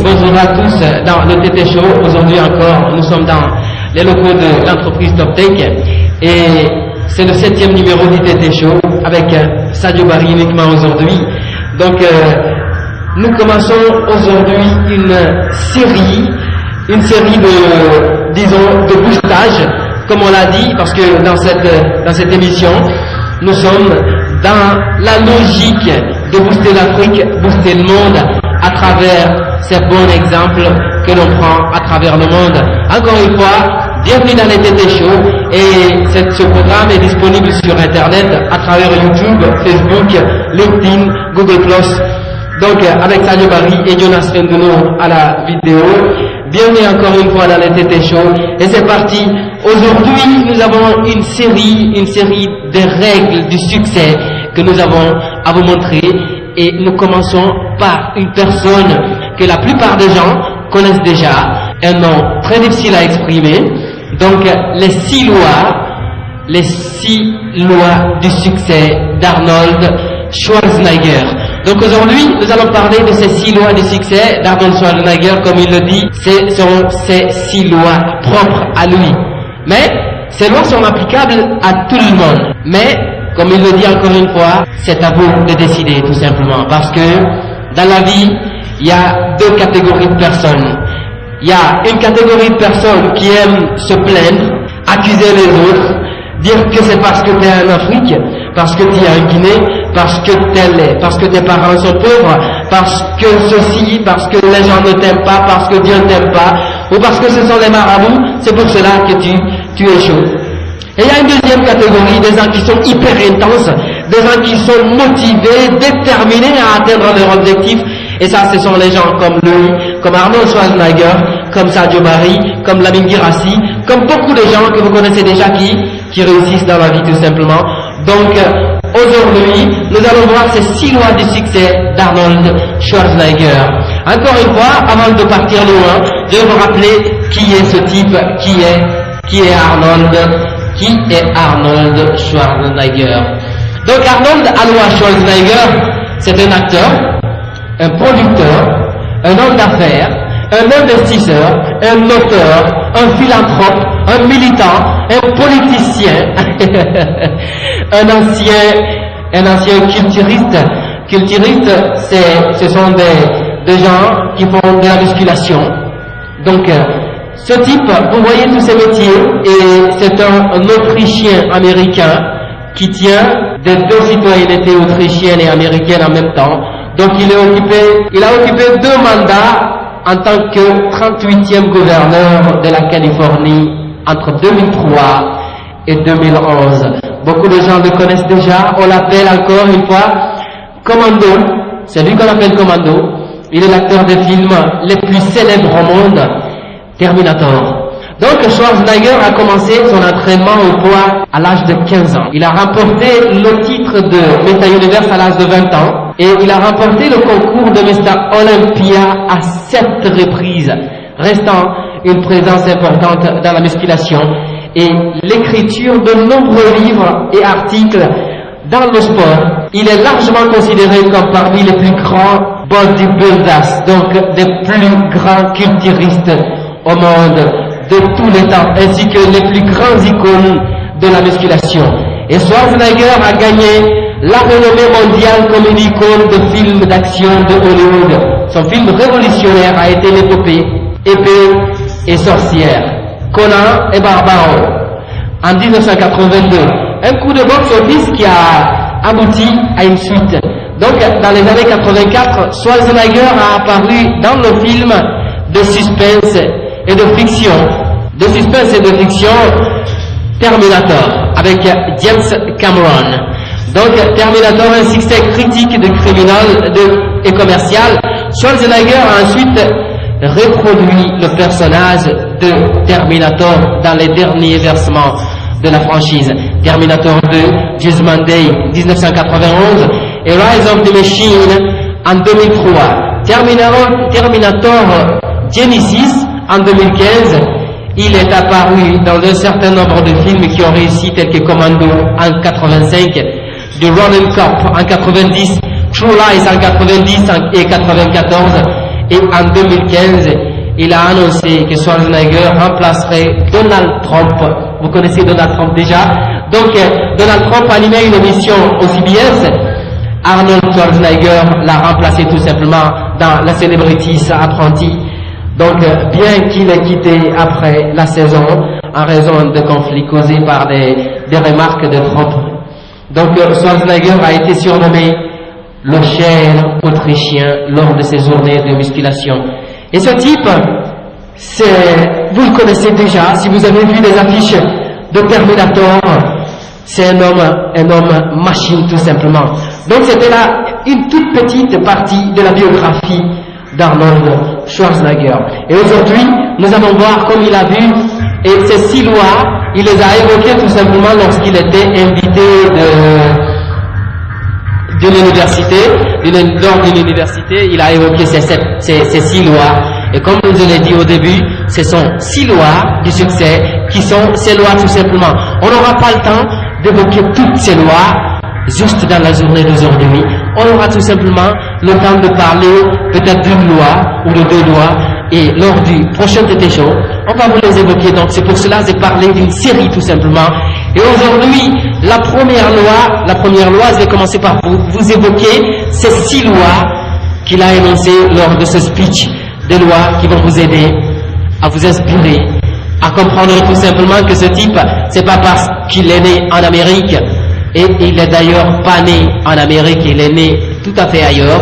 bonjour à tous dans le TT Show. Aujourd'hui encore, nous sommes dans les locaux de l'entreprise TopTech et c'est le 7e numéro du TT Show avec Sadio Barry uniquement aujourd'hui. Donc nous commençons aujourd'hui une série de, disons, de boostage, comme on l'a dit, parce que dans cette émission, nous sommes dans la logique de booster l'Afrique, booster le monde à travers ces bons exemples que l'on prend à travers le monde. Encore une fois, bienvenue dans les TT Show et ce programme est disponible sur Internet à travers YouTube, Facebook, LinkedIn, Google+. Donc avec Sadio Barry et Jonas Fenduno à la vidéo. Bienvenue encore une fois dans les TT Show et c'est parti. Aujourd'hui, nous avons une série de règles du succès que nous avons à vous montrer et nous commençons par une personne que la plupart des gens connaissent déjà, un nom très difficile à exprimer. Donc les 6 lois du succès d'Arnold Schwarzenegger. Donc aujourd'hui, nous allons parler de ces 6 lois du succès d'Arnold Schwarzenegger, comme il le dit, ce sont ces 6 lois propres à lui. Mais ces lois sont applicables à tout le monde. Mais, comme il le dit encore une fois, c'est à vous de décider tout simplement. Parce que dans la vie, il y a 2 catégories de personnes. Il y a une catégorie de personnes qui aiment se plaindre, accuser les autres, dire que c'est parce que tu es en Afrique, parce que tu es en Guinée, parce que tes parents sont pauvres, parce que ceci, parce que les gens ne t'aiment pas, parce que Dieu ne t'aime pas, ou parce que ce sont les marabouts, c'est pour cela que tu échoues. Et il y a une deuxième catégorie, des gens qui sont hyper intenses, des gens qui sont motivés, déterminés à atteindre leur objectif. Et ça, ce sont les gens comme lui, comme Arnold Schwarzenegger, comme Sadio Barry, comme Lamine Girassi, comme beaucoup de gens que vous connaissez déjà qui réussissent dans la vie tout simplement. Donc, aujourd'hui, nous allons voir ces 6 lois du succès d'Arnold Schwarzenegger. Encore une fois, avant de partir loin, je vais vous rappeler qui est ce type, qui est Arnold Schwarzenegger. Donc, Arnold Schwarzenegger, c'est un acteur, un producteur, un homme d'affaires, un investisseur, un auteur, un philanthrope, un militant, un politicien, un ancien culturiste. Culturiste, ce sont des gens qui font de la musculation. Donc, ce type, vous voyez tous ces métiers, et c'est un Autrichien américain qui tient des 2 citoyennetés autrichiennes et américaines en même temps. Donc il a occupé 2 mandats en tant que 38e gouverneur de la Californie entre 2003 et 2011. Beaucoup de gens le connaissent déjà. On l'appelle encore une fois Commando. C'est lui qu'on appelle Commando. Il est l'acteur des films les plus célèbres au monde, Terminator. Donc Schwarzenegger a commencé son entraînement au poids à l'âge de 15 ans. Il a remporté le titre de Mr. Universe à l'âge de 20 ans et il a remporté le concours de Mr. Olympia à 7 reprises, restant une présence importante dans la musculation et l'écriture de nombreux livres et articles dans le sport. Il est largement considéré comme parmi les plus grands bodybuilders, donc des plus grands culturistes au monde de tous les temps, ainsi que les plus grandes icônes de la musculation. Et Schwarzenegger a gagné la renommée mondiale comme une icône de films d'action de Hollywood. Son film révolutionnaire a été l'épopée Épée et sorcière, Conan et Barbaro, en 1982. Un coup de box-office qui a abouti à une suite. Donc, dans les années 84, Schwarzenegger a apparu dans le film de suspense et de fiction, Terminator, avec James Cameron. Donc Terminator, un succès critique de criminel et commercial. Schwarzenegger a ensuite reproduit le personnage de Terminator dans les derniers versements de la franchise. Terminator 2, Judgment Day 1991 et Rise of the Machine en 2003. Terminator Genesis en 2015, il est apparu dans un certain nombre de films qui ont réussi, tels que Commando en 85, The Running Cop en 90, True Lies en 90 et 94, Et en 2015, il a annoncé que Schwarzenegger remplacerait Donald Trump. Vous connaissez Donald Trump déjà. Donc Donald Trump animait une émission au CBS. Arnold Schwarzenegger l'a remplacé tout simplement dans la Celebrities Apprenti. Donc bien qu'il ait quitté après la saison en raison de conflits causés par des remarques de Trump. Donc Schwarzenegger a été surnommé le chêne autrichien lors de ses journées de musculation. Et ce type, vous le connaissez déjà, si vous avez vu les affiches de Terminator, c'est un homme machine tout simplement. Donc c'était là une toute petite partie de la biographie d'Arnold Schwarzenegger. Et aujourd'hui, nous allons voir comme il a vu, et ces 6 lois, il les a évoquées tout simplement lorsqu'il était invité d'une université, lors d'une université, il a évoqué ces 6 lois. Et comme je l'ai dit au début, ce sont 6 lois du succès qui sont ces lois tout simplement. On n'aura pas le temps d'évoquer toutes ces lois juste dans la journée d'aujourd'hui. On aura tout simplement le temps de parler peut-être d'une loi ou de 2 lois. Et lors du prochain TT Show, on va vous les évoquer. Donc c'est pour cela que j'ai parlé d'une série tout simplement. Et aujourd'hui, la première loi, je vais commencer par vous évoquer ces 6 lois qu'il a énoncées lors de ce speech. Des lois qui vont vous aider à vous inspirer, à comprendre tout simplement que ce type, c'est pas parce qu'il est né en Amérique, et il est d'ailleurs pas né en Amérique, il est né tout à fait ailleurs.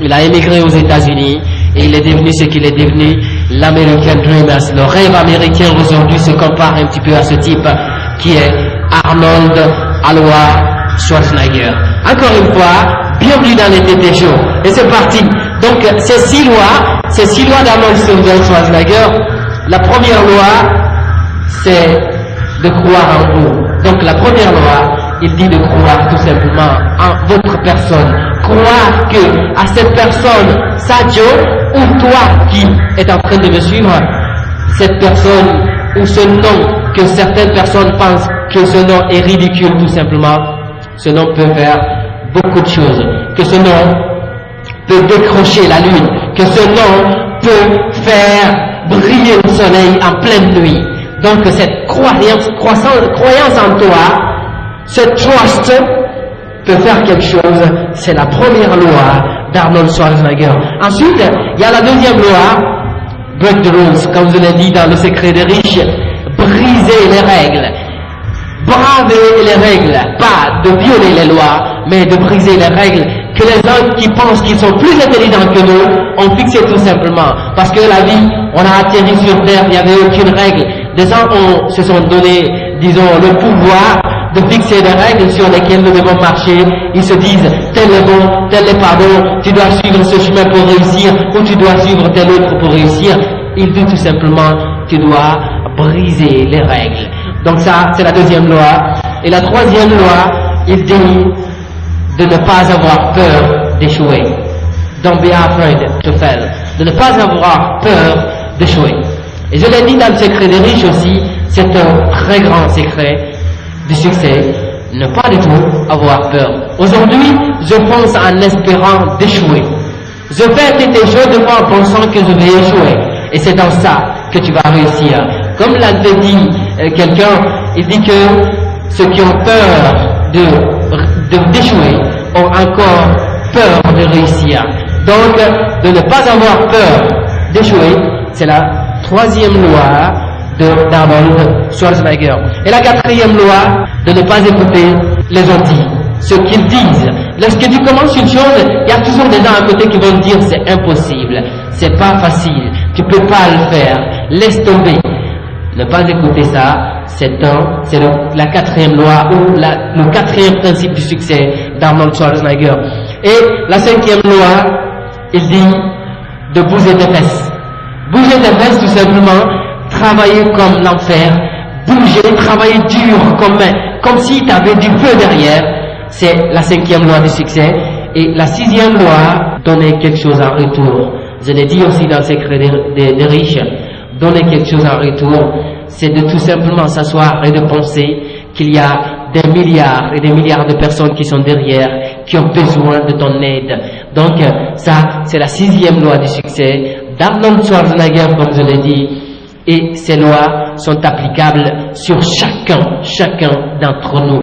Il a émigré aux États-Unis et il est devenu ce qu'il est devenu, l'American Dreamers. Le rêve américain aujourd'hui se compare un petit peu à ce type qui est Arnold Alois Schwarzenegger. Encore une fois, bienvenue dans les TT Show. Et c'est parti. Donc ces 6 lois d'Arnold Schwarzenegger, la première loi, c'est de croire en vous. Donc la première loi, il dit de croire tout simplement en votre personne. Croire que à cette personne, Sadio, ou toi qui est en train de me suivre, cette personne ou ce nom que certaines personnes pensent que ce nom est ridicule tout simplement, ce nom peut faire beaucoup de choses. Que ce nom peut décrocher la lune, que ce nom peut faire briller le soleil en pleine nuit. Donc cette croyance en toi, ce trust peut faire quelque chose. C'est la première loi d'Arnold Schwarzenegger. Ensuite, il y a la deuxième loi, break the rules, comme je l'ai dit dans Le Secret des riches, briser les règles. Braver les règles, pas de violer les lois, mais de briser les règles que les hommes qui pensent qu'ils sont plus intelligents que nous ont fixé tout simplement. Parce que la vie, on a atterri sur terre, il n'y avait aucune règle. Des gens se sont donné, disons, le pouvoir de fixer des règles sur lesquelles nous devons marcher. Ils se disent, tel est bon, tel n'est pas bon, tu dois suivre ce chemin pour réussir, ou tu dois suivre tel autre pour réussir. Il dit tout simplement, tu dois briser les règles. Donc ça, c'est la deuxième loi. Et la troisième loi, il dit de ne pas avoir peur d'échouer. Don't be afraid to fail. De ne pas avoir peur d'échouer. Et je l'ai dit dans Le Secret des riches aussi, c'est un très grand secret du succès. Ne pas du tout avoir peur. Aujourd'hui, je pense en espérant d'échouer. Je fais TT Show de fois en pensant que je vais échouer. Et c'est dans ça que tu vas réussir. Comme l'a dit quelqu'un, il dit que ceux qui ont peur d'échouer ont encore peur de réussir. Donc, de ne pas avoir peur d'échouer, c'est la troisième loi d'Arnold Schwarzenegger. Et la quatrième loi, de ne pas écouter les gentils, ce qu'ils disent. Lorsque tu commences une chose, il y a toujours des gens à côté qui vont te dire c'est impossible, c'est pas facile, tu peux pas le faire, laisse tomber. Ne pas écouter ça, c'est la quatrième loi ou le quatrième principe du succès d'Arnold Schwarzenegger. Et la cinquième loi, il dit de bouger tes fesses. Bouger tes fesses tout simplement, travailler comme l'enfer, bouger, travailler dur comme si tu avais du feu derrière. C'est la cinquième loi du succès. Et la sixième loi, donner quelque chose en retour. Je l'ai dit aussi dans Le Secret des riches. Donner quelque chose en retour, c'est de tout simplement s'asseoir et de penser qu'il y a des milliards et des milliards de personnes qui sont derrière, qui ont besoin de ton aide. Donc ça, c'est la 6e loi du succès d'Arnold Schwarzenegger, comme je l'ai dit, et ces lois sont applicables sur chacun d'entre nous.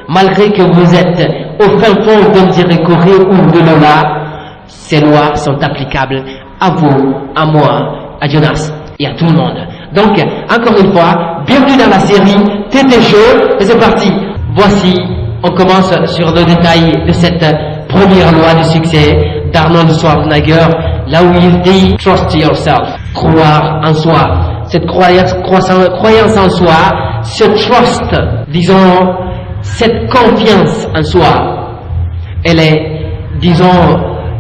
Malgré que vous êtes au fin fond de Nzirikori ou de Lola, ces lois sont applicables à vous, à moi, à Jonas et à tout le monde. Donc, encore une fois, bienvenue dans la série TT Show, et c'est parti. Voici, on commence sur le détail de cette première loi du succès d'Arnold Schwarzenegger, là où il dit « Trust yourself », croire en soi. Cette croyance en soi, ce trust, disons, cette confiance en soi, elle est, disons,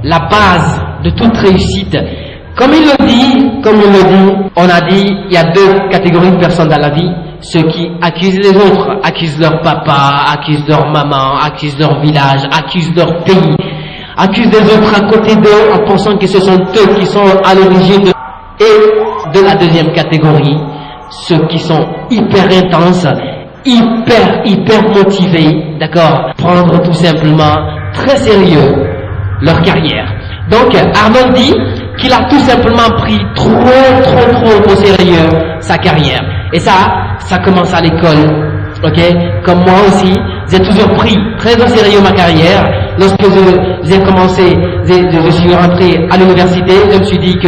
la base de toute réussite. Comme il le dit, on a dit, il y a 2 catégories de personnes dans la vie. Ceux qui accusent les autres, accusent leur papa, accusent leur maman, accusent leur village, accusent leur pays, accusent les autres à côté d'eux en pensant que ce sont eux qui sont à l'origine de... Et de la 2e catégorie, ceux qui sont hyper intenses, hyper motivés, d'accord, prendre tout simplement très sérieux leur carrière. Donc Arnold dit qu'il a tout simplement pris trop au sérieux sa carrière. Et ça commence à l'école, ok? Comme moi aussi, j'ai toujours pris très au sérieux ma carrière. Lorsque j'ai commencé, je suis rentré à l'université, je me suis dit que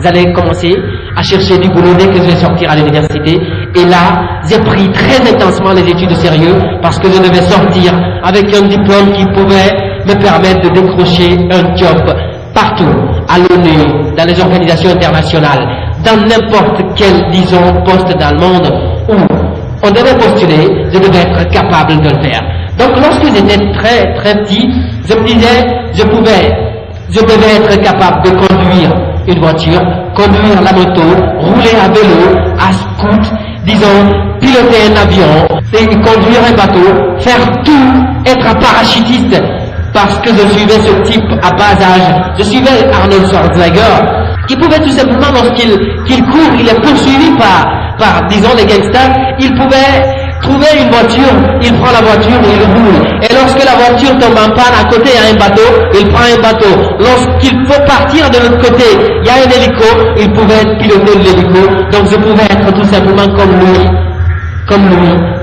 j'allais commencer à chercher du boulot dès que je vais sortir à l'université. Et là, j'ai pris très intensement les études au sérieux parce que je devais sortir avec un diplôme qui pouvait me permettre de décrocher un job partout, à l'ONU, dans les organisations internationales, dans n'importe quel, disons, poste dans le monde où on devait postuler, je devais être capable de le faire. Donc lorsque j'étais très petit, je me disais, je devais être capable de conduire une voiture, conduire la moto, rouler à vélo, à scoot, disons, piloter un avion, conduire un bateau, faire tout, être un parachutiste, parce que je suivais ce type à bas âge. Je suivais Arnold Schwarzenegger, qui pouvait tout simplement, lorsqu'il court, il est poursuivi par, disons, les gangsters, il pouvait trouver une voiture, il prend la voiture et il roule. Et lorsque la voiture tombe en panne, à côté il y a un bateau, il prend un bateau. Lorsqu'il faut partir de l'autre côté, il y a un hélico, il pouvait piloter l'hélico. Donc je pouvais être tout simplement comme lui.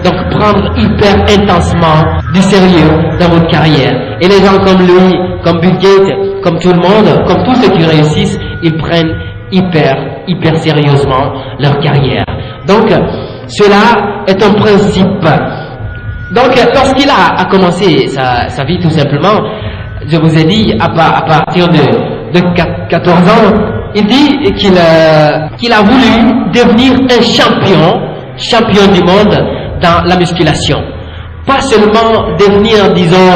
Donc prendre hyper intensement du sérieux dans votre carrière. Et les gens comme lui, comme Bill Gates, comme tout le monde, comme tous ceux qui réussissent, ils prennent hyper sérieusement leur carrière. Donc cela est un principe. Donc lorsqu'il a commencé sa vie tout simplement, je vous ai dit à partir de 14 ans, il dit qu'il a voulu devenir un champion du monde dans la musculation. Pas seulement devenir, disons,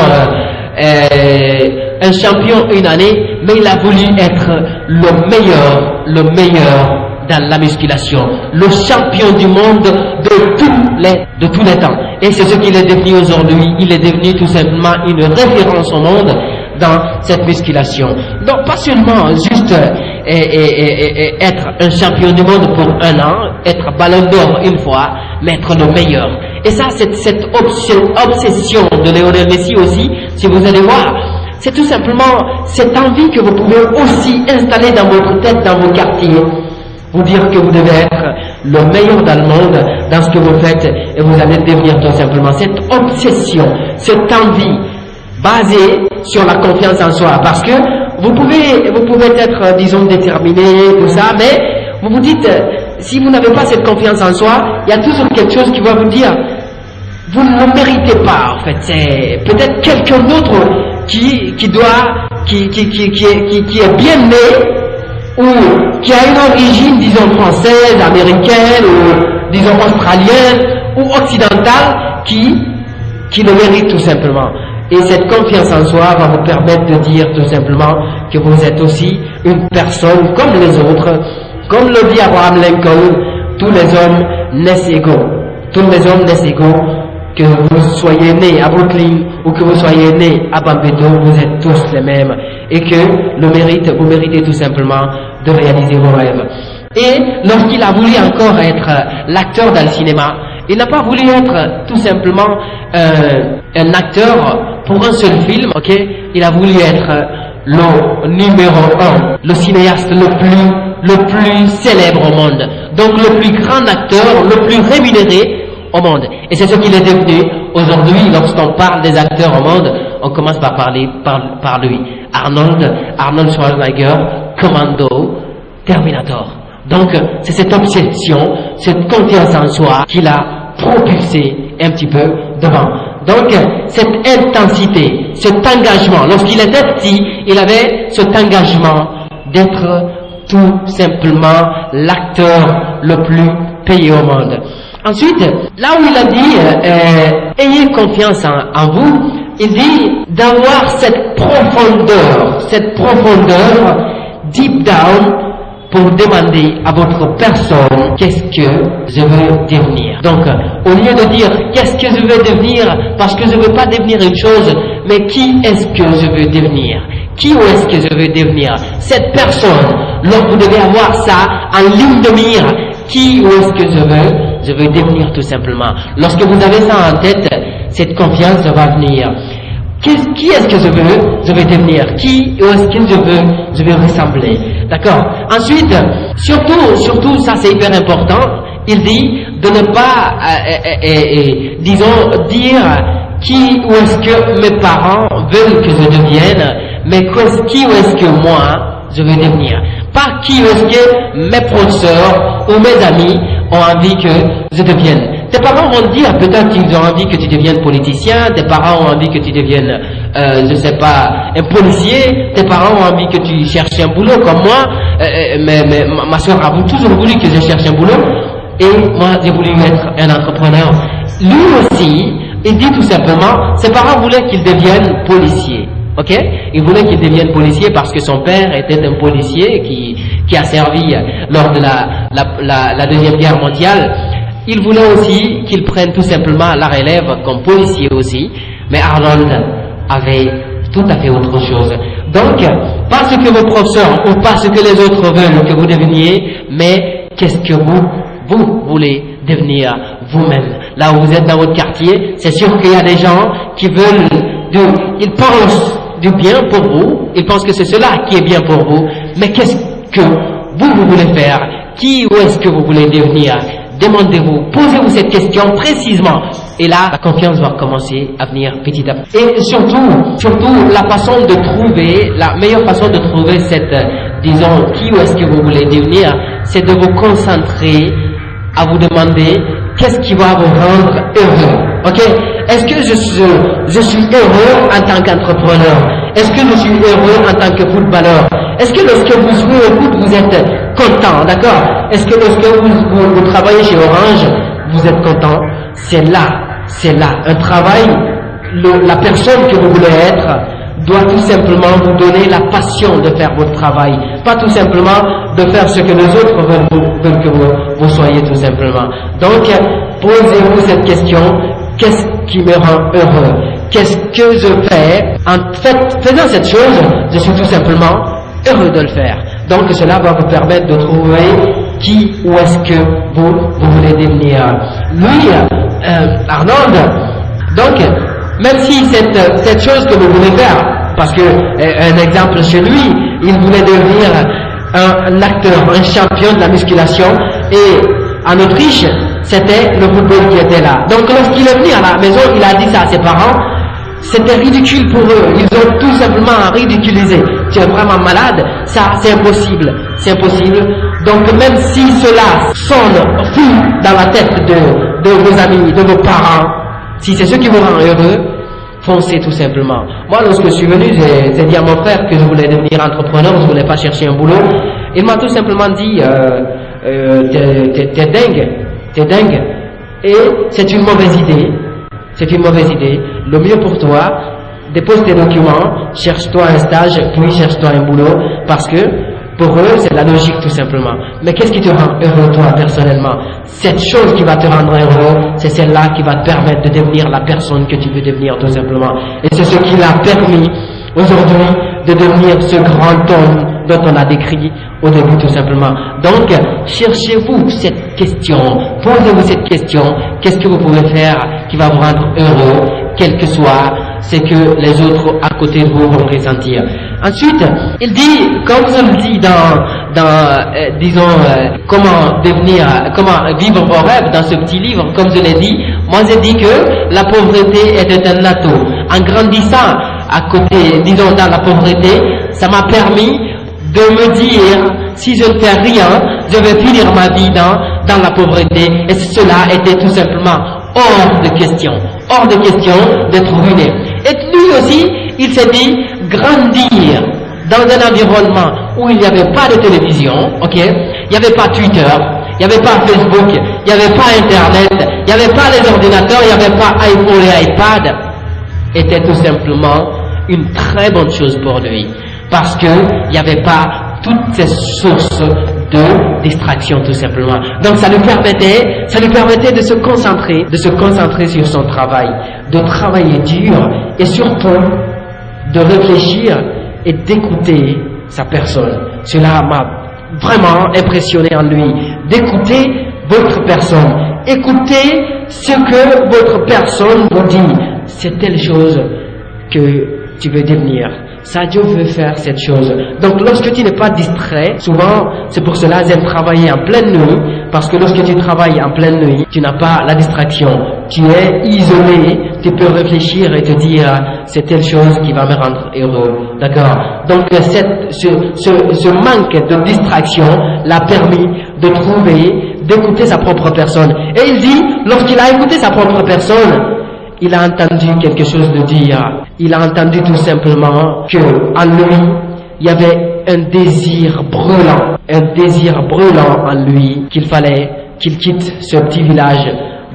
un champion une année, mais il a voulu être le meilleur dans la musculation, le champion du monde de tous les temps. Et c'est ce qu'il est devenu aujourd'hui. Il est devenu tout simplement une référence au monde dans cette musculation. Donc pas seulement juste être un champion du monde pour un an, être ballon d'or une fois, mais être le meilleur. Et ça, cette obsession de Lionel Messi aussi, si vous allez voir, c'est tout simplement cette envie que vous pouvez aussi installer dans votre tête, dans vos quartiers. Vous dire que vous devez être le meilleur dans le monde, dans ce que vous faites, et vous allez devenir tout simplement cette obsession, cette envie basée sur la confiance en soi. Parce que vous pouvez être, disons, déterminé, tout ça, mais vous vous dites, si vous n'avez pas cette confiance en soi, il y a toujours quelque chose qui va vous dire, vous ne le méritez pas, en fait. C'est peut-être quelqu'un d'autre qui est bien né, ou qui a une origine, disons, française, américaine, ou disons australienne, ou occidentale, qui le mérite tout simplement. Et cette confiance en soi va vous permettre de dire tout simplement que vous êtes aussi une personne comme les autres. Comme le dit Abraham Lincoln, tous les hommes naissent égaux. Tous les hommes naissent égaux. Que vous soyez né à Brooklyn ou que vous soyez né à Bambeto, vous êtes tous les mêmes. Et que vous méritez tout simplement de réaliser vos rêves. Et lorsqu'il a voulu encore être l'acteur dans le cinéma, Il n'a pas voulu être tout simplement un acteur pour un seul film, ok? Il a voulu être le numéro 1, le cinéaste le plus célèbre au monde. Donc le plus grand acteur, le plus rémunéré au monde. Et c'est ce qu'il est devenu aujourd'hui. Lorsqu'on parle des acteurs au monde, on commence par parler par lui. Arnold Schwarzenegger, Commando, Terminator. Donc c'est cette obsession, cette confiance en soi qui l'a propulsé un petit peu devant. Donc cette intensité, cet engagement, lorsqu'il était petit, il avait cet engagement d'être tout simplement l'acteur le plus payé au monde. Ensuite, là où il a dit ayez confiance en vous, il dit d'avoir cette profondeur deep down pour demander à votre personne qu'est-ce que je veux devenir. Donc, au lieu de dire qu'est-ce que je veux devenir, parce que je ne veux pas devenir une chose, mais qui est-ce que je veux devenir? Qui ou est-ce que je veux devenir? Cette personne, vous devez avoir ça en ligne de mire. Qui ou est-ce que je veux devenir tout simplement. Lorsque vous avez ça en tête, cette confiance va venir. Qui est-ce que je veux devenir? Qui ou est-ce que je veux ressembler? D'accord? Ensuite, surtout, ça c'est hyper important, il dit de ne pas, disons, dire qui ou est-ce que mes parents veulent que je devienne, mais qui ou est-ce que moi je veux devenir. Pas qui ou est-ce que mes professeurs ou mes amis ont envie que je devienne. Tes parents vont te dire peut-être qu'ils ont envie que tu deviennes politicien, tes parents ont envie que tu deviennes, je sais pas, un policier, tes parents ont envie que tu cherches un boulot comme moi, mais ma soeur a toujours voulu que je cherche un boulot, et moi j'ai voulu être un entrepreneur. Lui aussi, il dit tout simplement, ses parents voulaient qu'il devienne policier. Ok? Il voulait qu'il devienne policier parce que son père était un policier qui a servi lors de la Deuxième Guerre mondiale. Il voulait aussi qu'il prenne tout simplement la relève comme policier aussi, mais Arnold avait tout à fait autre chose. Donc, pas ce que vos professeurs ou pas ce que les autres veulent que vous deveniez, mais qu'est-ce que vous voulez devenir vous-même. Là où vous êtes dans votre quartier, c'est sûr qu'il y a des gens qui veulent, ils pensent du bien pour vous, ils pensent que c'est cela qui est bien pour vous, mais qu'est-ce que vous voulez faire? Qui ou est-ce que vous voulez devenir? Demandez-vous, posez-vous cette question précisément, et là, la confiance va commencer à venir petit à petit. Et surtout, la meilleure façon de trouver cette, disons, qui ou est-ce que vous voulez devenir, c'est de vous concentrer à vous demander qu'est-ce qui va vous rendre heureux. Ok? Est-ce que je suis heureux en tant qu'entrepreneur? Est-ce que je suis heureux en tant que footballeur? Est-ce que lorsque vous jouez au foot, vous êtes content? D'accord? Est-ce que lorsque vous travaillez chez Orange, vous êtes content? C'est là. Un travail, la personne que vous voulez être doit tout simplement vous donner la passion de faire votre travail. Pas tout simplement de faire ce que les autres veulent que vous soyez tout simplement. Donc, posez-vous cette question. Qu'est-ce qui me rend heureux? Qu'est-ce que je fais? En fait, faisant cette chose, je suis tout simplement heureux de le faire. Donc cela va vous permettre de trouver qui ou est-ce que vous voulez devenir. Lui, Arnold, donc, même si cette chose que vous voulez faire, parce que, un exemple chez lui, il voulait devenir un acteur, un champion de la musculation, et en Autriche, c'était le football qui était là. Donc lorsqu'il est venu à la maison, il a dit ça à ses parents, c'était ridicule pour eux, ils ont tout simplement ridiculisé. Tu es vraiment malade, ça c'est impossible, c'est impossible. Donc même si cela sonne fou dans la tête de vos amis, de vos parents, si c'est ce qui vous rend heureux, foncez tout simplement. Moi lorsque je suis venu, j'ai dit à mon frère que je voulais devenir entrepreneur, je ne voulais pas chercher un boulot. Il m'a tout simplement dit, t'es dingue, et c'est une mauvaise idée. C'est une mauvaise idée. Le mieux pour toi, dépose tes documents, cherche-toi un stage, puis cherche-toi un boulot, parce que pour eux, c'est la logique tout simplement. Mais qu'est-ce qui te rend heureux toi personnellement? Cette chose qui va te rendre heureux, c'est celle-là qui va te permettre de devenir la personne que tu veux devenir tout simplement. Et c'est ce qui l'a permis aujourd'hui de devenir ce grand homme dont on a décrit au début tout simplement. Donc, cherchez-vous cette question, posez-vous cette question, qu'est-ce que vous pouvez faire qui va vous rendre heureux, quel que soit ce que les autres à côté de vous vont ressentir. Ensuite, il dit, comme je le dis comment vivre vos rêves dans ce petit livre, comme je l'ai dit, moi j'ai dit que la pauvreté était un atout. En grandissant à côté, disons dans la pauvreté, ça m'a permis de me dire, si je ne fais rien, je vais finir ma vie dans la pauvreté. Et cela était tout simplement hors de question d'être ruiné. Et lui aussi, il s'est dit, grandir dans un environnement où il n'y avait pas de télévision, ok, il n'y avait pas Twitter, il n'y avait pas Facebook, il n'y avait pas Internet, il n'y avait pas les ordinateurs, il n'y avait pas iPhone et iPad, était tout simplement une très bonne chose pour lui, parce qu'il n'y avait pas toutes ces sources de distraction tout simplement. Donc ça lui permettait de se concentrer sur son travail, de travailler dur et surtout de réfléchir et d'écouter sa personne. Cela m'a vraiment impressionné en lui, d'écouter votre personne. Écoutez ce que votre personne vous dit. C'est telle chose que tu veux devenir. Sadio veut faire cette chose. Donc lorsque tu n'es pas distrait, souvent c'est pour cela j'aime travailler en pleine nuit, parce que lorsque tu travailles en pleine nuit, tu n'as pas la distraction. Tu es isolé, tu peux réfléchir et te dire c'est telle chose qui va me rendre heureux. D'accord? Donc ce manque de distraction l'a permis de trouver, d'écouter sa propre personne. Et il dit, lorsqu'il a écouté sa propre personne, il a entendu quelque chose de dire. Il a entendu tout simplement que en lui, il y avait un désir brûlant en lui, qu'il fallait qu'il quitte ce petit village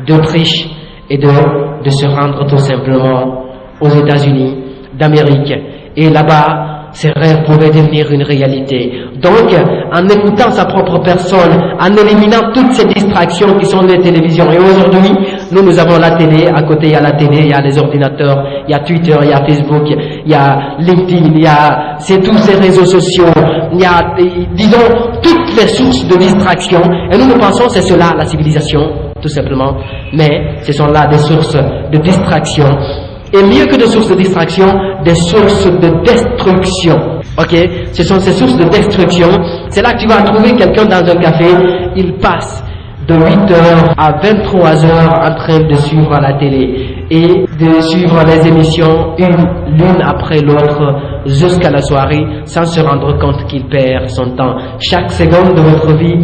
d'Autriche et de se rendre tout simplement aux États-Unis d'Amérique. Et là-bas, ses rêves pouvaient devenir une réalité. Donc, en écoutant sa propre personne, en éliminant toutes ces distractions qui sont les télévisions. Et aujourd'hui, nous avons la télé, à côté il y a la télé, il y a les ordinateurs, il y a Twitter, il y a Facebook, il y a LinkedIn, c'est tous ces réseaux sociaux, il y a, disons, toutes les sources de distraction. Et nous pensons que c'est cela, la civilisation, tout simplement. Mais ce sont là des sources de distraction. Et mieux que des sources de distraction, des sources de destruction. Ok? Ce sont ces sources de destruction. C'est là que tu vas trouver quelqu'un dans un café, il passe de 8h à 23h en train de suivre la télé et de suivre les émissions l'une après l'autre jusqu'à la soirée sans se rendre compte qu'il perd son temps. Chaque seconde de votre vie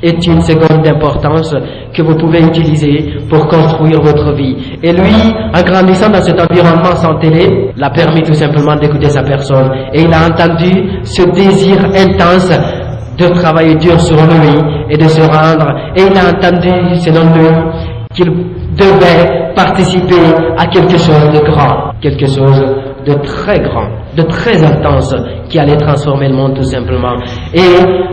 est une seconde d'importance que vous pouvez utiliser pour construire votre vie. Et lui, en grandissant dans cet environnement sans télé, l'a permis tout simplement d'écouter sa personne. Et il a entendu ce désir intense de travailler dur sur lui et de se rendre. Et il a entendu, selon lui, qu'il devait participer à quelque chose de grand, quelque chose de très grand, de très intense, qui allait transformer le monde tout simplement. Et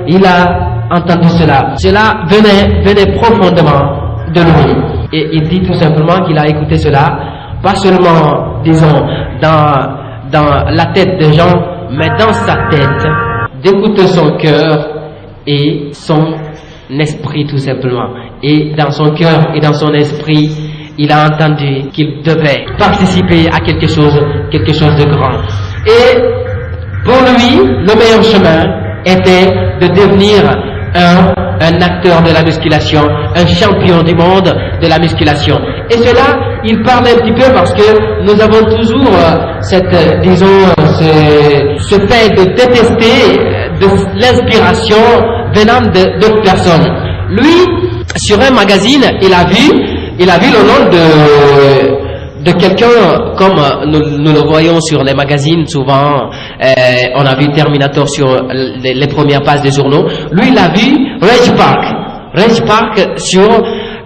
il a entendu cela. Cela venait profondément de lui. Et il dit tout simplement qu'il a écouté cela, pas seulement, disons, dans la tête des gens, mais dans sa tête, d'écouter son cœur et son esprit tout simplement. Et dans son cœur et dans son esprit, il a entendu qu'il devait participer à quelque chose de grand. Et pour lui, le meilleur chemin était de devenir un acteur de la musculation, un champion du monde de la musculation. Et cela, il parle un petit peu parce que nous avons toujours ce fait de détester de l'inspiration venant d'autres personnes. Lui, sur un magazine, il a vu le nom de quelqu'un, comme nous le voyons sur les magazines souvent, on a vu Terminator sur les premières pages des journaux. Lui, il a vu Ray Park sur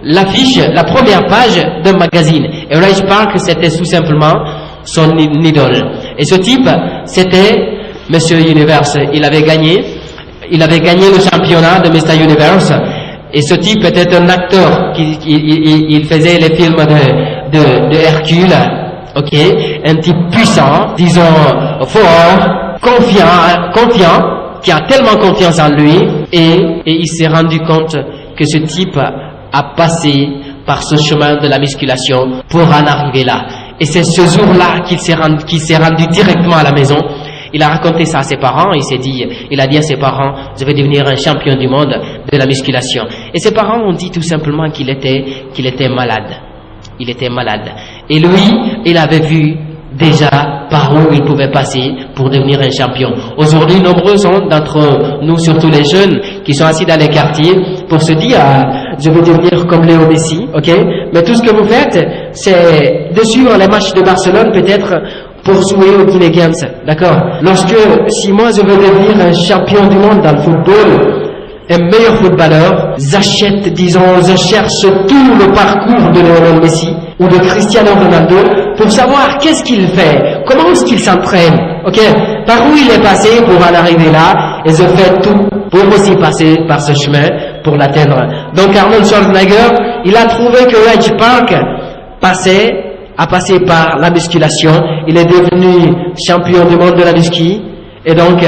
l'affiche, la première page d'un magazine. Et Ray Park, c'était tout simplement son idole. Et ce type, c'était Monsieur Universe. Il avait gagné le championnat de Mr. Universe. Et ce type était un acteur il faisait les films de Hercule, ok, un type puissant, disons fort, confiant, qui a tellement confiance en lui, et il s'est rendu compte que ce type a passé par ce chemin de la musculation pour en arriver là. Et c'est ce jour-là qu'il s'est rendu directement à la maison. Il a raconté ça à ses parents, il a dit à ses parents, je vais devenir un champion du monde de la musculation. Et ses parents ont dit tout simplement qu'il était malade. Il était malade. Et lui, il avait vu déjà par où il pouvait passer pour devenir un champion. Aujourd'hui, nombreux sont d'entre nous, surtout les jeunes, qui sont assis dans les quartiers pour se dire, je vais devenir comme Léo Messi, ok? Mais tout ce que vous faites, c'est de suivre les matchs de Barcelone, peut-être, pour jouer au Guinée Games, d'accord? Si moi je veux devenir un champion du monde dans le football, un meilleur footballeur, je cherche tout le parcours de Lionel Messi ou de Cristiano Ronaldo pour savoir qu'est-ce qu'il fait, comment est-ce qu'il s'entraîne, ok? Par où il est passé pour en arriver là, et je fais tout pour aussi passer par ce chemin pour l'atteindre. Donc Arnold Schwarzenegger, il a trouvé que Reg Park a passé par la musculation, il est devenu champion du monde de la muscu, et donc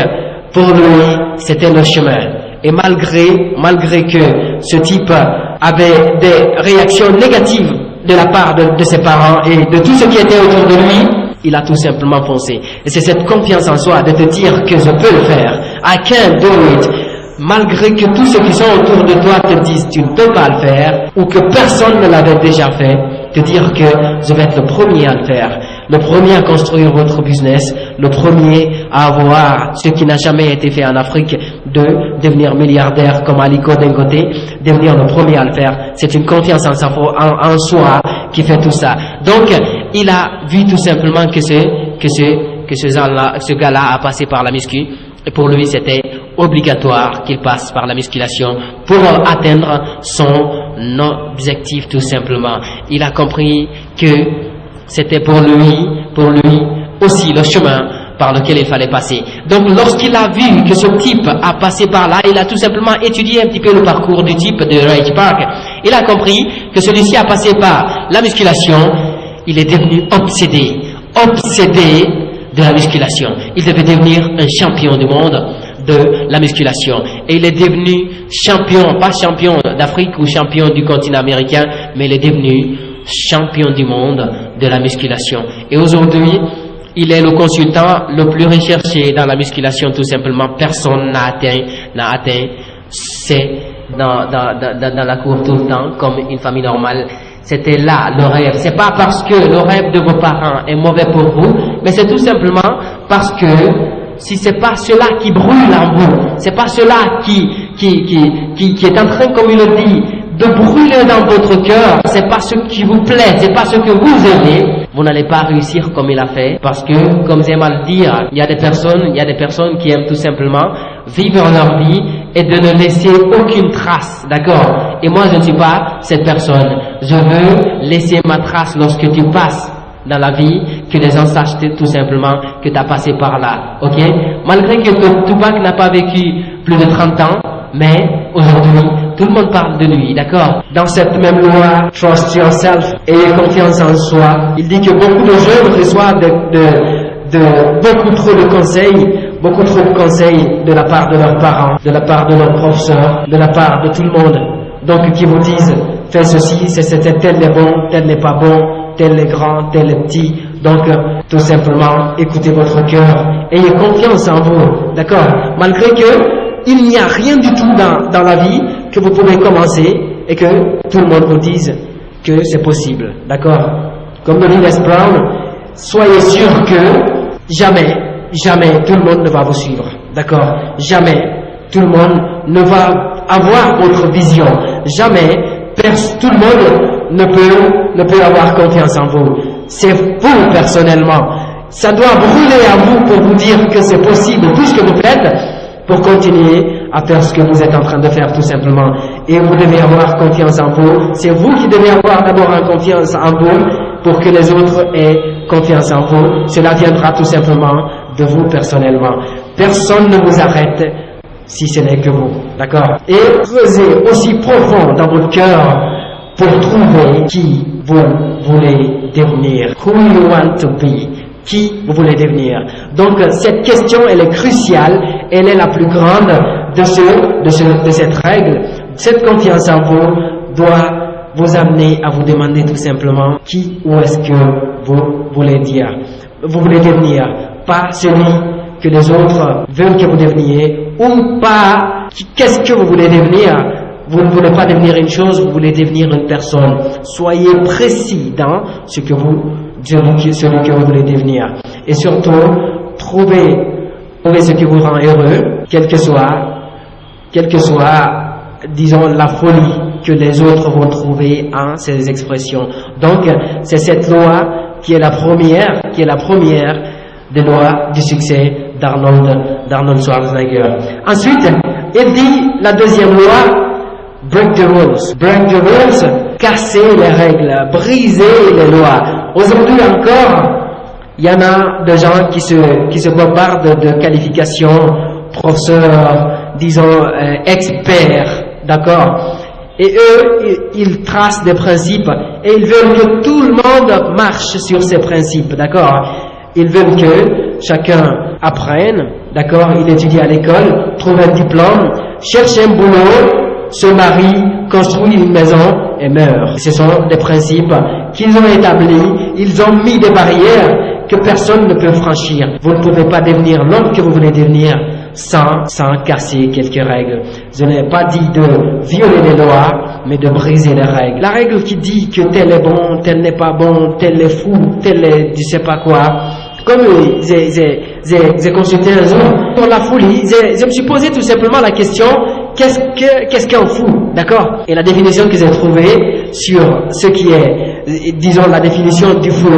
pour lui c'était le chemin. Et malgré que ce type avait des réactions négatives de la part de ses parents et de tout ce qui était autour de lui, il a tout simplement foncé. Et c'est cette confiance en soi de te dire que je peux le faire. I can do it. Malgré que tous ceux qui sont autour de toi te disent tu ne peux pas le faire, ou que personne ne l'avait déjà fait, te dire que je vais être le premier à le faire, le premier à construire votre business, le premier à avoir ce qui n'a jamais été fait en Afrique, de devenir milliardaire comme Aliko Dangote, devenir le premier à le faire. C'est une confiance en soi qui fait tout ça. Donc, il a vu tout simplement que ce gars-là a passé par la muscu, et pour lui c'était obligatoire qu'il passe par la musculation pour atteindre son objectif tout simplement. Il a compris que c'était pour lui aussi le chemin par lequel il fallait passer. Donc lorsqu'il a vu que ce type a passé par là, il a tout simplement étudié un petit peu le parcours du type de Reg Park. Il a compris que celui-ci a passé par la musculation, il est devenu obsédé de la musculation. Il devait devenir un champion du monde de la musculation. Et il est devenu champion, pas champion d'Afrique ou champion du continent américain, mais il est devenu champion du monde de la musculation. Et aujourd'hui, il est le consultant le plus recherché dans la musculation, tout simplement. Personne n'a atteint, c'est dans la cour tout le temps, comme une famille normale. C'était là le rêve. C'est pas parce que le rêve de vos parents est mauvais pour vous, mais c'est tout simplement parce que si c'est pas cela qui brûle en vous, c'est pas cela qui est en train, comme il le dit, de brûler dans votre cœur, c'est pas ce qui vous plaît, c'est pas ce que vous aimez, vous n'allez pas réussir comme il a fait, parce que, comme j'aime à le dire, il y a des personnes qui aiment tout simplement vivre leur vie et de ne laisser aucune trace, d'accord? Et moi je ne suis pas cette personne, je veux laisser ma trace lorsque tu passes dans la vie, que les gens sachent tout simplement que tu as passé par là, ok? Malgré que Tupac n'a pas vécu plus de 30 ans, mais aujourd'hui, tout le monde parle de lui, d'accord? Dans cette même loi, Trust Yourself, ayez confiance en soi, il dit que beaucoup de jeunes reçoivent beaucoup trop de conseils de la part de leurs parents, de la part de leurs professeurs, de la part de tout le monde. Donc, qui vous disent, fais ceci, tel est bon, tel n'est pas bon, tel est grand, tel est petit. Donc, tout simplement, écoutez votre cœur, ayez confiance en vous, d'accord? Malgré que il n'y a rien du tout dans la vie que vous pouvez commencer et que tout le monde vous dise que c'est possible, d'accord? Comme le dit Les Brown, soyez sûr que jamais tout le monde ne va vous suivre, d'accord? Jamais tout le monde ne va avoir votre vision, jamais tout le monde ne peut avoir confiance en vous. C'est vous personnellement, ça doit brûler à vous pour vous dire que c'est possible tout ce que vous faites, pour continuer à faire ce que vous êtes en train de faire tout simplement. Et vous devez avoir confiance en vous. C'est vous qui devez avoir d'abord confiance en vous pour que les autres aient confiance en vous. Cela viendra tout simplement de vous personnellement. Personne ne vous arrête si ce n'est que vous. D'accord? Et creusez aussi profond dans votre cœur pour trouver qui vous voulez devenir. Who you want to be. qui vous voulez devenir. Donc cette question, elle est cruciale, elle est la plus grande de cette règle. Cette confiance en vous doit vous amener à vous demander tout simplement qui ou est-ce que vous voulez devenir, pas celui que les autres veulent que vous deveniez, ou pas qu'est-ce que vous voulez devenir. Vous ne voulez pas devenir une chose, vous voulez devenir une personne. Soyez précis dans celui que vous voulez devenir. Et surtout, trouvez ce qui vous rend heureux, quelle que soit, disons, la folie que les autres vont trouver en ces expressions. Donc, c'est cette loi qui est la première des lois du succès d'Arnold Schwarzenegger. Ensuite, il dit la deuxième loi, break the rules. Break the rules, casser les règles, briser les lois. Aujourd'hui encore, il y en a des gens qui se bombardent de qualifications, professeurs, disons, experts, d'accord? Et eux, ils tracent des principes et ils veulent que tout le monde marche sur ces principes, d'accord? Ils veulent que chacun apprenne, d'accord? Il étudie à l'école, trouve un diplôme, cherche un boulot, se marie, construit une maison et meurt. Ce sont des principes qu'ils ont établis, ils ont mis des barrières que personne ne peut franchir. Vous ne pouvez pas devenir l'homme que vous voulez devenir sans casser quelques règles. Je n'ai pas dit de violer les lois, mais de briser les règles. La règle qui dit que tel est bon, tel n'est pas bon, tel est fou, tel est je sais pas quoi. Comme j'ai consulté un jour pour la folie, je me suis posé tout simplement la question, qu'est-ce qu'un fou, d'accord? Et la définition que j'ai trouvée sur ce qui est, disons, la définition du fou,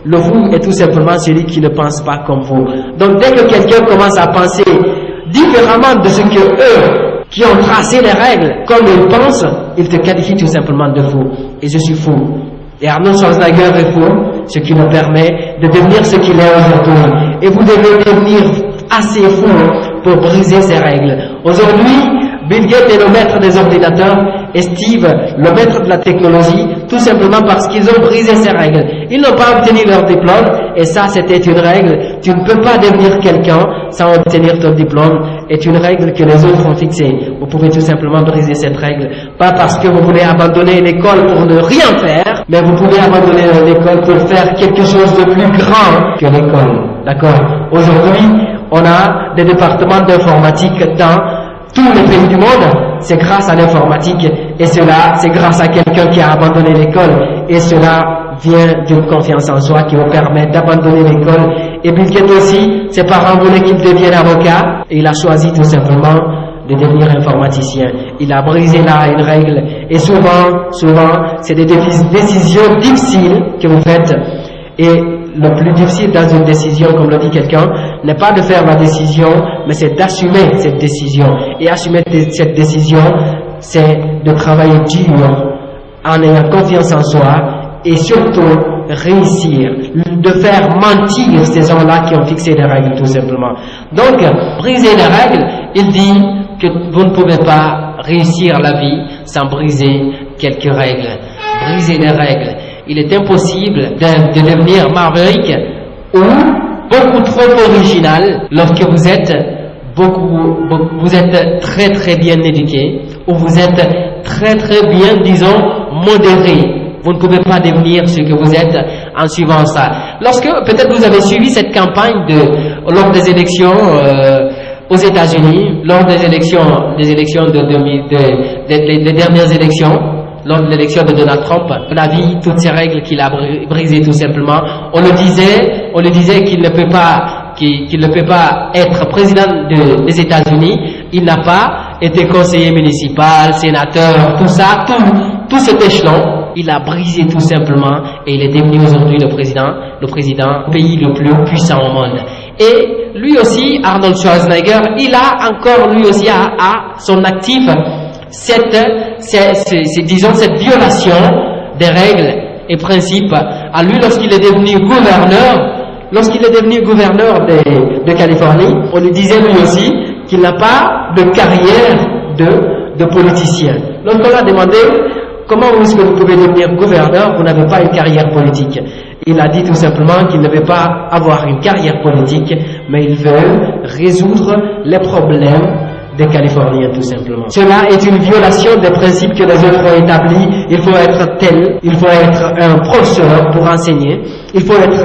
le fou est tout simplement celui qui ne pense pas comme vous. Donc dès que quelqu'un commence à penser différemment de ce que eux, qui ont tracé les règles, comme ils pensent, ils te qualifient tout simplement de fou. Et je suis fou. Et Arnold Schwarzenegger est fou, ce qui nous permet de devenir ce qu'il est aujourd'hui. Et vous devez devenir assez fou pour briser ces règles. Aujourd'hui, Bill Gates est le maître des ordinateurs et Steve, le maître de la technologie, tout simplement parce qu'ils ont brisé ces règles. Ils n'ont pas obtenu leur diplôme et ça, c'était une règle. Tu ne peux pas devenir quelqu'un sans obtenir ton diplôme. C'est une règle que les autres ont fixée. Vous pouvez tout simplement briser cette règle. Pas parce que vous voulez abandonner l'école pour ne rien faire, mais vous pouvez abandonner l'école pour faire quelque chose de plus grand que l'école. D'accord? Aujourd'hui, on a des départements d'informatique dans tous les pays du monde. C'est grâce à l'informatique et cela, c'est grâce à quelqu'un qui a abandonné l'école et cela vient d'une confiance en soi qui vous permet d'abandonner l'école. Et Bill Gates aussi, ses parents voulaient qu'il devienne avocat et il a choisi tout simplement de devenir informaticien. Il a brisé là une règle et souvent, c'est des décisions difficiles que vous faites et le plus difficile dans une décision, comme le dit quelqu'un, n'est pas de faire la décision, mais c'est d'assumer cette décision. Et assumer cette décision, c'est de travailler dur, en ayant confiance en soi, et surtout réussir, de faire mentir ces gens-là qui ont fixé des règles, tout simplement. Donc, briser les règles, il dit que vous ne pouvez pas réussir la vie sans briser quelques règles. Briser les règles. Il est impossible de devenir maverick ou beaucoup trop original lorsque vous êtes très très bien éduqué ou vous êtes très très bien, disons, modéré. Vous ne pouvez pas devenir ce que vous êtes en suivant ça. Lorsque peut-être vous avez suivi cette campagne lors des élections aux États-Unis, lors des dernières élections, lors de l'élection de Donald Trump, on a vu toutes ces règles qu'il a brisées tout simplement. On le disait qu'il ne peut pas être président des États-Unis. Il n'a pas été conseiller municipal, sénateur, tout ça, tout cet échelon. Il a brisé tout simplement et il est devenu aujourd'hui le président pays le plus puissant au monde. Et lui aussi, Arnold Schwarzenegger, il a encore lui aussi à son actif cette violation des règles et principes. À lui, lorsqu'il est devenu gouverneur de Californie, on lui disait lui aussi qu'il n'a pas de carrière de politicien. Lorsqu'on l'a demandé comment est-ce que vous pouvez devenir gouverneur, vous n'avez pas une carrière politique. Il a dit tout simplement qu'il ne veut pas avoir une carrière politique, mais il veut résoudre les problèmes des Californiens tout simplement. Cela est une violation des principes que les autres ont établis. Il faut être tel, il faut être un professeur pour enseigner, il faut être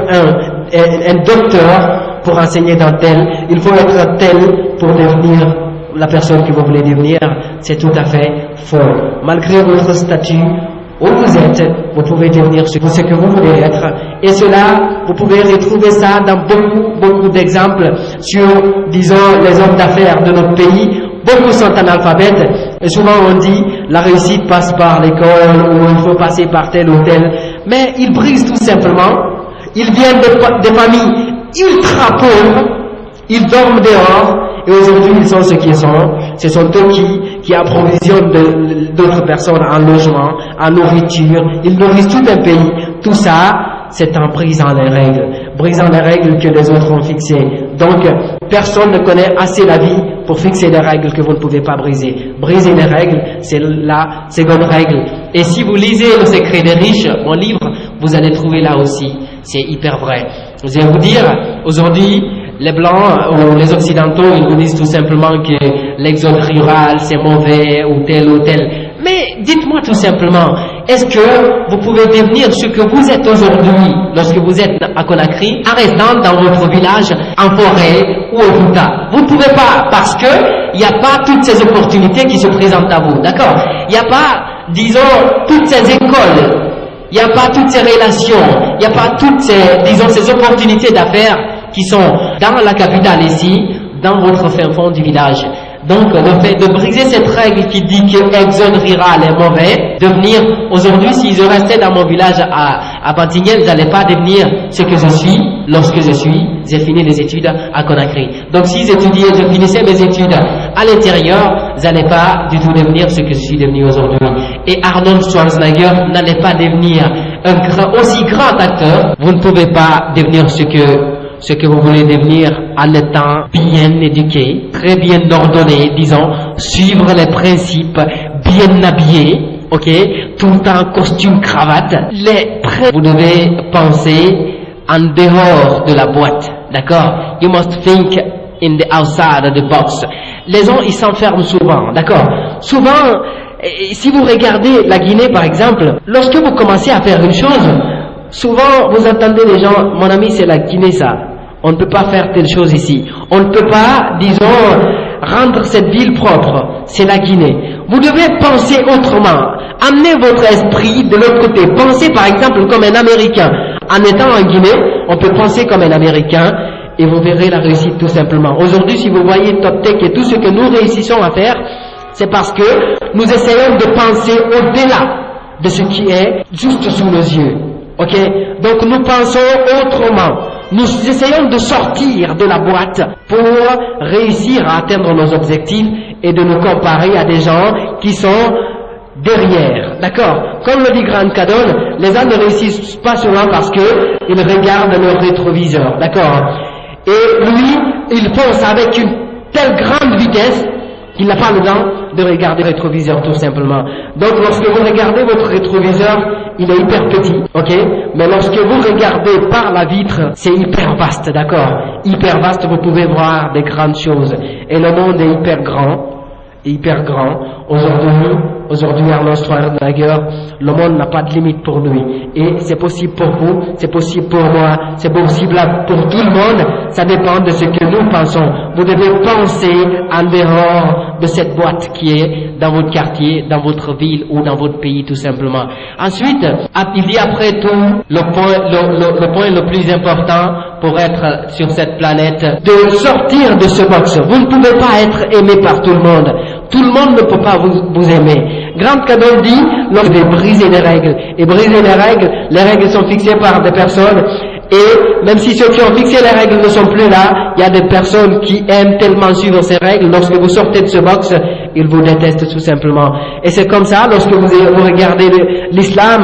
un docteur pour enseigner dans tel, il faut être tel pour devenir la personne que vous voulez devenir. C'est tout à fait faux. Malgré votre statut, où vous êtes, vous pouvez devenir ce que vous voulez être. Et cela, vous pouvez retrouver ça dans beaucoup d'exemples sur, disons, les hommes d'affaires de notre pays. Beaucoup sont analphabètes. Et souvent on dit, la réussite passe par l'école, ou il faut passer par tel ou tel. Mais ils brisent tout simplement. Ils viennent de familles ultra pauvres. Ils dorment dehors. Et aujourd'hui, ils sont ce qu'ils sont. Ce sont eux qui approvisionnent d'autres personnes en logement, en nourriture. Ils nourrissent tout un pays. Tout ça, c'est en brisant les règles. Brisant les règles que les autres ont fixées. Donc, personne ne connaît assez la vie pour fixer des règles que vous ne pouvez pas briser. Briser les règles, c'est la seconde règle. Et si vous lisez Le Secret des riches, mon livre, vous allez trouver là aussi. C'est hyper vrai. Je vais vous dire, aujourd'hui, les Blancs ou les Occidentaux, ils vous disent tout simplement que l'exode rural, c'est mauvais, ou tel ou tel. Mais dites-moi tout simplement, est-ce que vous pouvez devenir ce que vous êtes aujourd'hui, lorsque vous êtes à Conakry, en restant dans votre village, en forêt ou au Fouta? Vous ne pouvez pas, parce que il n'y a pas toutes ces opportunités qui se présentent à vous, d'accord? Il n'y a pas, disons, toutes ces écoles, il n'y a pas toutes ces relations, il n'y a pas toutes ces, disons, ces opportunités d'affaires qui sont dans la capitale ici, dans votre fin fond du village. Donc, le fait de briser cette règle qui dit que l'exode rural est mauvais, devenir, aujourd'hui, si je restais dans mon village à Bantigny, vous n'allez pas devenir ce que je suis lorsque j'ai fini les études à Conakry. Donc, si je finissais mes études à l'intérieur, vous n'allez pas du tout devenir ce que je suis devenu aujourd'hui. Et Arnold Schwarzenegger n'allait pas devenir aussi grand acteur. Vous ne pouvez pas devenir ce que vous voulez devenir en étant bien éduqué, très bien ordonné, disons, suivre les principes, bien habillé, ok, tout le temps costume, cravate. Vous devez penser en dehors de la boîte, d'accord? You must think in the outside of the box. Les gens, ils s'enferment souvent, d'accord? Souvent, si vous regardez la Guinée par exemple, lorsque vous commencez à faire une chose, souvent vous entendez les gens, mon ami, c'est la Guinée ça. On ne peut pas faire telle chose ici. On ne peut pas, disons, rendre cette ville propre. C'est la Guinée. Vous devez penser autrement. Amenez votre esprit de l'autre côté. Pensez par exemple comme un Américain. En étant en Guinée, on peut penser comme un Américain et vous verrez la réussite tout simplement. Aujourd'hui, si vous voyez Top Tech et tout ce que nous réussissons à faire, c'est parce que nous essayons de penser au-delà de ce qui est juste sous nos yeux. Ok? Donc nous pensons autrement. Nous essayons de sortir de la boîte pour réussir à atteindre nos objectifs et de nous comparer à des gens qui sont derrière. D'accord? Comme le dit Grant Cardone, les gens ne réussissent pas souvent parce qu'ils regardent leur rétroviseur. D'accord? Et lui, il fonce avec une telle grande vitesse qu'il n'a pas le temps de regarder le rétroviseur tout simplement. Donc lorsque vous regardez votre rétroviseur, il est hyper petit, ok? Mais lorsque vous regardez par la vitre, c'est hyper vaste, d'accord? Hyper vaste, vous pouvez voir des grandes choses. Et le monde est hyper grand. Aujourd'hui, Arnold Schwarzenegger, le monde n'a pas de limite pour lui. Et c'est possible pour vous, c'est possible pour moi, c'est possible pour tout le monde. Ça dépend de ce que nous pensons. Vous devez penser en dehors de cette boîte qui est dans votre quartier, dans votre ville ou dans votre pays tout simplement. Ensuite, il dit après tout, le point le plus important pour être sur cette planète, de sortir de ce box. Vous ne pouvez pas être aimé par tout le monde. Tout le monde ne peut pas vous aimer. Grant Cardone dit, lorsque vous brisez les règles, et briser les règles sont fixées par des personnes, et même si ceux qui ont fixé les règles ne sont plus là, il y a des personnes qui aiment tellement suivre ces règles, lorsque vous sortez de ce box, ils vous détestent tout simplement. Et c'est comme ça, lorsque vous regardez l'islam,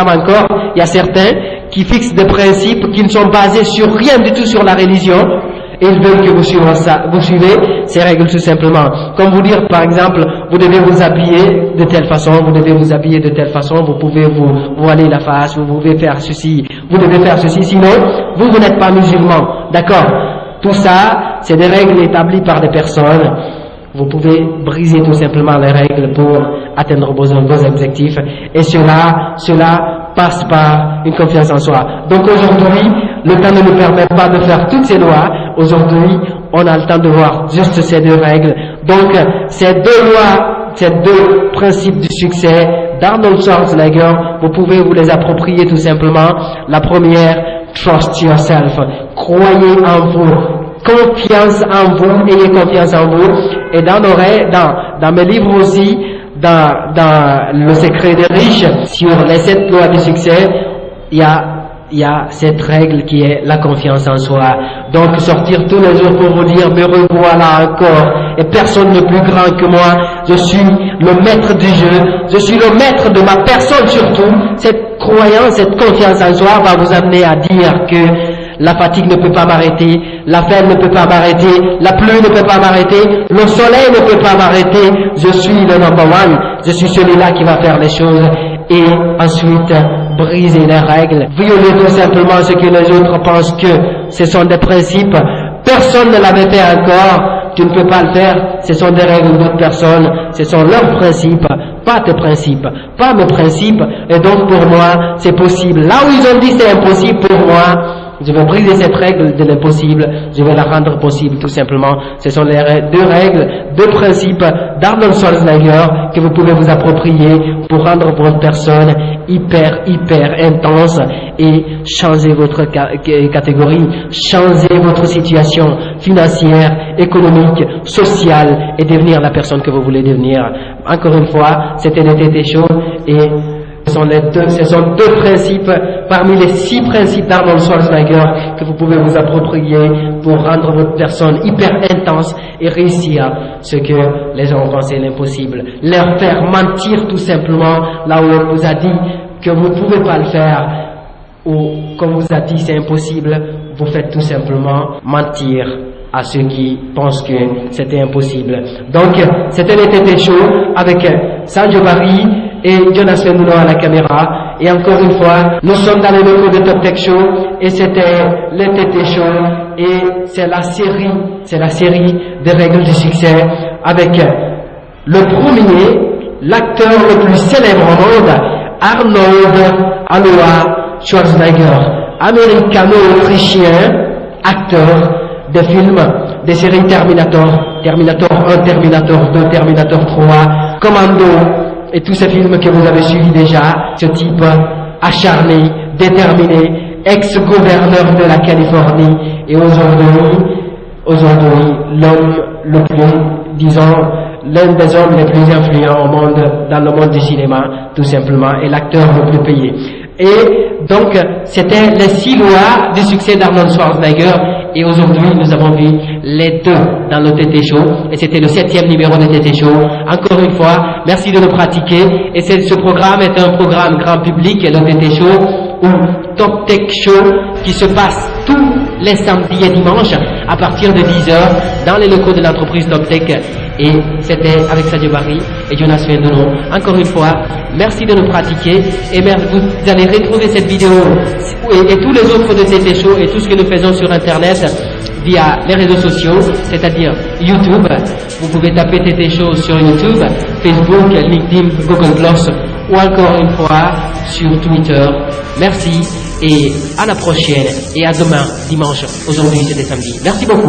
encore, il y a certains qui fixent des principes qui ne sont basés sur rien du tout sur la religion, et ils veulent que vous suivez ces règles tout simplement. Comme vous dire par exemple, vous devez vous habiller de telle façon, vous devez vous habiller de telle façon, vous pouvez vous voiler la face, vous pouvez faire ceci, vous devez faire ceci, sinon vous n'êtes pas musulman. D'accord? Tout ça, c'est des règles établies par des personnes. Vous pouvez briser tout simplement les règles pour atteindre vos objectifs, et cela passe par une confiance en soi. Donc aujourd'hui, le temps ne nous permet pas de faire toutes ces lois. Aujourd'hui, on a le temps de voir juste ces deux règles. Donc ces deux lois, ces deux principes du succès d'Arnold Schwarzenegger, vous pouvez vous les approprier tout simplement. La première, trust yourself. Croyez en vous. Confiance en vous, ayez confiance en vous. Et dans mes livres aussi, dans Le secret des riches, sur les 7 lois du succès, il y a cette règle qui est la confiance en soi. Donc sortir tous les jours pour vous dire, me revoilà encore, et personne n'est plus grand que moi, je suis le maître du jeu, je suis le maître de ma personne surtout. Cette croyance, cette confiance en soi va vous amener à dire que la fatigue ne peut pas m'arrêter, la faim ne peut pas m'arrêter, la pluie ne peut pas m'arrêter, le soleil ne peut pas m'arrêter, je suis le number one, je suis celui-là qui va faire les choses. Et ensuite, briser les règles, violer tout simplement ce que les autres pensent que ce sont des principes. Personne ne l'avait fait encore, tu ne peux pas le faire, ce sont des règles d'autres personnes, ce sont leurs principes, pas tes principes, pas mes principes, et donc pour moi, c'est possible. Là où ils ont dit c'est impossible, pour moi, je vais briser cette règle de l'impossible, je vais la rendre possible tout simplement. Ce sont les deux règles, deux principes d'Arnold Schwarzenegger que vous pouvez vous approprier pour rendre votre personne hyper intense et changer votre catégorie, changer votre situation financière, économique, sociale et devenir la personne que vous voulez devenir. Encore une fois, c'était le TT Show et ce sont deux principes parmi les 6 principes d'Arnold Schwarzenegger que vous pouvez vous approprier pour rendre votre personne hyper intense et réussir ce que les gens pensaient l'impossible. Leur faire mentir tout simplement là où on vous a dit que vous ne pouvez pas le faire ou qu'on vous a dit c'est impossible, vous faites tout simplement mentir à ceux qui pensent que c'était impossible. Donc c'était le TT Show avec Sanjo Barry et Jonas Fenuno à la caméra. Et encore une fois, nous sommes dans les locaux de Top Tech Show et c'était le TT Show et c'est la série des règles du succès avec le premier, l'acteur le plus célèbre au monde, Arnold Aloha Schwarzenegger, américano-autrichien, acteur des films, des séries Terminator, Terminator 1, Terminator 2, Terminator 3, Commando, et tous ces films que vous avez suivis déjà. Ce type acharné, déterminé, ex-gouverneur de la Californie, et aujourd'hui l'homme le plus, disons, l'un des hommes les plus influents au monde, dans le monde du cinéma, tout simplement, et l'acteur le plus payé. Et donc, c'était les 6 lois du succès d'Arnold Schwarzenegger. Et aujourd'hui, nous avons vu les 2 dans le TT Show. Et c'était le 7e numéro de TT Show. Encore une fois, merci de le pratiquer. Et ce programme est un programme grand public, le TT Show, ou Top Tech Show, qui se passe tous les samedis et dimanches à partir de 10h dans les locaux de l'entreprise Top Tech. Et c'était avec Sadio Barry et Jonas Fenuno. Encore une fois, merci de nous pratiquer. Et vous allez retrouver cette vidéo et tous les autres de TT Show et tout ce que nous faisons sur Internet via les réseaux sociaux, c'est-à-dire YouTube. Vous pouvez taper TT Show sur YouTube, Facebook, LinkedIn, Google+, ou encore une fois sur Twitter. Merci et à la prochaine et à demain, dimanche. Aujourd'hui c'était samedi. Merci beaucoup.